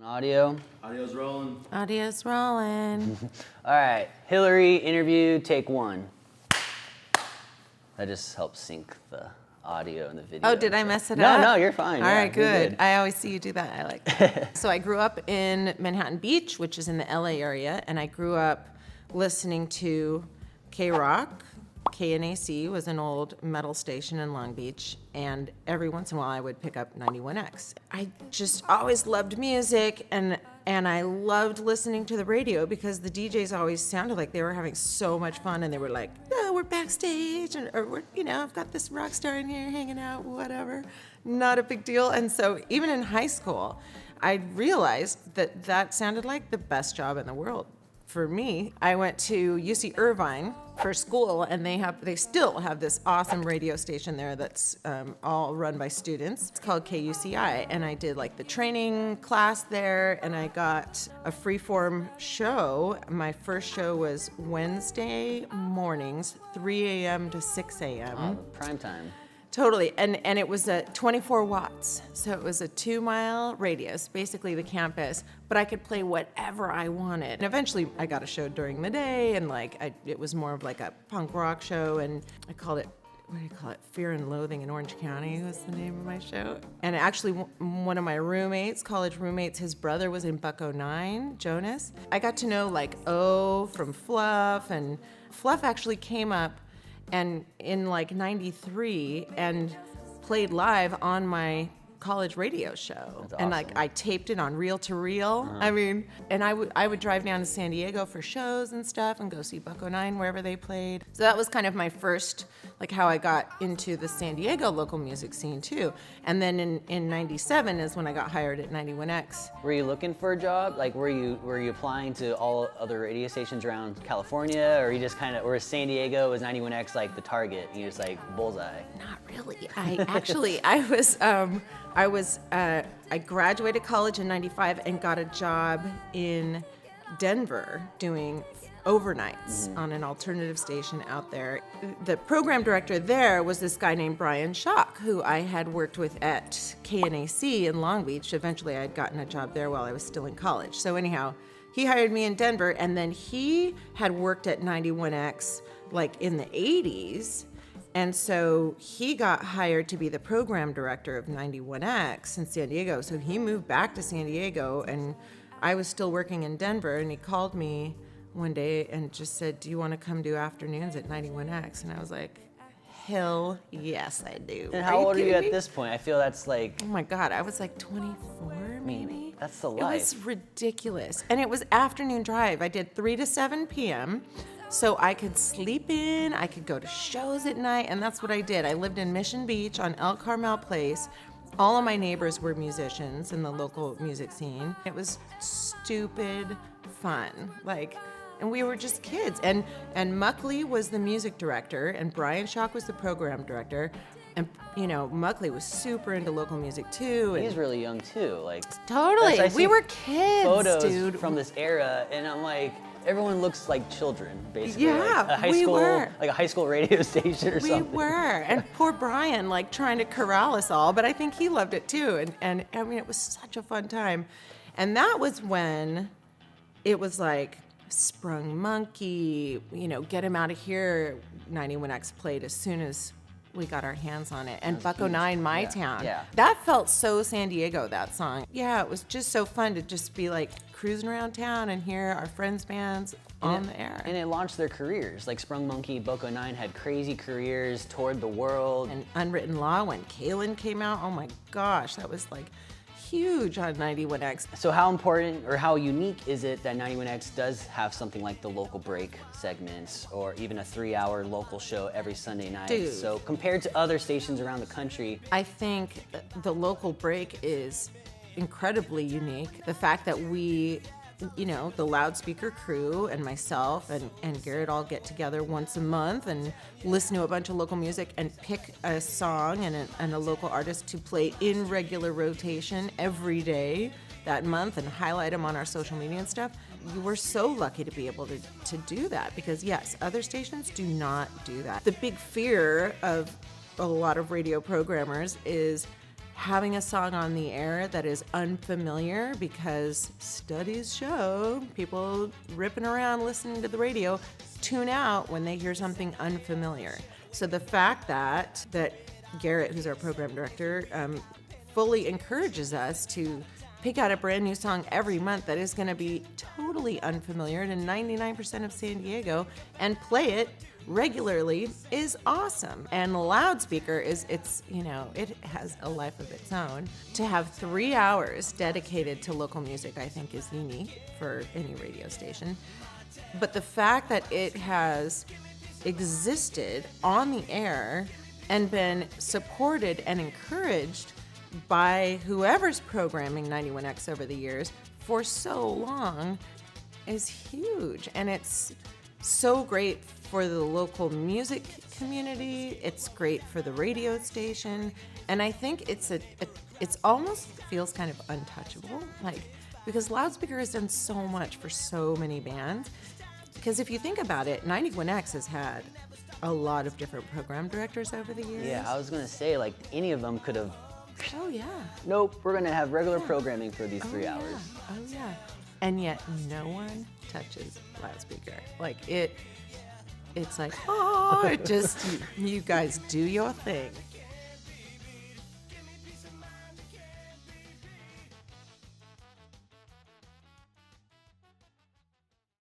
Audio. Audio's rolling. Audio's rolling. All right, Hilary interview, take one. That just helps sync the audio and the video. Oh, did I mess it up? No, you're fine. All Yeah, right, you're good. I always see you do that. I like that. So I grew up in Manhattan Beach, which is in the LA area, and I grew up listening to K-Rock. KNAC was an old metal station in Long Beach, and every once in a while I would pick up 91X. I just always loved music, and I loved listening to the radio because the DJs always sounded like they were having so much fun, and they were like, "Oh, we're backstage," or we're, I've got this rock star in here hanging out, whatever. Not a big deal. And so even in high school, I realized that that sounded like the best job in the world. For me, I went to UC Irvine for school, and they still have this awesome radio station there that's all run by students. It's called KUCI, and I did like the training class there, and I got a freeform show. My first show was Wednesday mornings, 3 a.m. to 6 a.m. Oh, prime time. Totally, and it was 24 watts, so it was a 2-mile radius, basically the campus, but I could play whatever I wanted. And eventually I got a show during the day, and it was more of like a punk rock show, and I called it, what do you call it, Fear and Loathing in Orange County was the name of my show. And actually one of my roommates, college roommates, his brother was in Bucko 9, Jonas. I got to know like O from Fluff, and Fluff actually came up and in like 93 and played live on my college radio show. That's and awesome. like I taped it on reel to reel. I mean, and I would drive down to San Diego for shows and stuff and go see Bucko 9 wherever they played. So that was kind of my first, like how I got into the San Diego local music scene too. And then in 97 is when I got hired at 91X. Were you looking for a job? Like, were you applying to all other radio stations around California, or you just kind of, or San Diego was 91X like the target? You just like bullseye. Not really. I graduated college in 95 and got a job in Denver doing overnights on an alternative station out there. The program director there was this guy named Brian Schock, who I had worked with at KNAC in Long Beach. Eventually I had gotten a job there while I was still in college. So anyhow, he hired me in Denver, and then he had worked at 91X like in the 80s. And so he got hired to be the program director of 91X in San Diego. So he moved back to San Diego, and I was still working in Denver, and he called me one day and just said, "Do you want to come do afternoons at 91X?" And I was like, hell yes, I do. And how old are you kidding at me? this point? I feel that's like, Oh my God, I was like 24 maybe. that's the It life. was ridiculous. And it was afternoon drive. I did 3 to 7 p.m. So I could sleep in, I could go to shows at night, and that's what I did. I lived in Mission Beach on El Carmel Place. All of my neighbors were musicians in the local music scene. It was stupid fun. And we were just kids. And Muckley was the music director, and Brian Schock was the program director. And, Muckley was super into local music too. And He's really young too. Like, totally. I see We were kids, photos dude. from this era, and I'm like, everyone looks like children, basically. Yeah, like a high we school, were. like a high school radio station or We something. were. And poor Brian, trying to corral us all, but I think he loved it too. And I mean, it was such a fun time. And that was when it was like Sprung Monkey, Get Him Out of Here, 91X played as soon as we got our hands on it. And Bucko 9, My Town. yeah. That felt so San Diego, that song. Yeah, it was just so fun to just be like cruising around town and hear our friends' bands on the air. And it launched their careers. Like Sprung Monkey, Bucko 9 had crazy careers, toured the world. And Unwritten Law, when Kalen came out, oh my gosh, that was like huge on 91X. So how important or how unique is it that 91X does have something like the local break segments, or even a 3-hour local show every Sunday night? Dude. So compared to other stations around the country, I think the local break is incredibly unique. The fact that we, the Loudspeaker crew and myself and Garrett all get together once a month and listen to a bunch of local music and pick a song and a local artist to play in regular rotation every day that month and highlight them on our social media and stuff. We're so lucky to be able to do that, because yes, other stations do not do that. The big fear of a lot of radio programmers is having a song on the air that is unfamiliar, because studies show people ripping around listening to the radio tune out when they hear something unfamiliar. So the fact that Garrett, who's our program director, fully encourages us to pick out a brand new song every month that is going to be totally unfamiliar to 99% of San Diego and play it regularly is awesome. And Loudspeaker it has a life of its own. To have 3 hours dedicated to local music, I think, is unique for any radio station. But the fact that it has existed on the air and been supported and encouraged by whoever's programming 91X over the years for so long is huge. And it's so great for the local music community. It's great for the radio station. And I think it's almost feels kind of untouchable, because Loudspeaker has done so much for so many bands. Because if you think about it, 91X has had a lot of different program directors over the years. Yeah, I was gonna say, any of them could have. Oh yeah. Nope, we're gonna have regular programming for these 3 hours. Oh yeah. And yet no one touches Loudspeaker. It's like, oh, it just, you guys do your thing.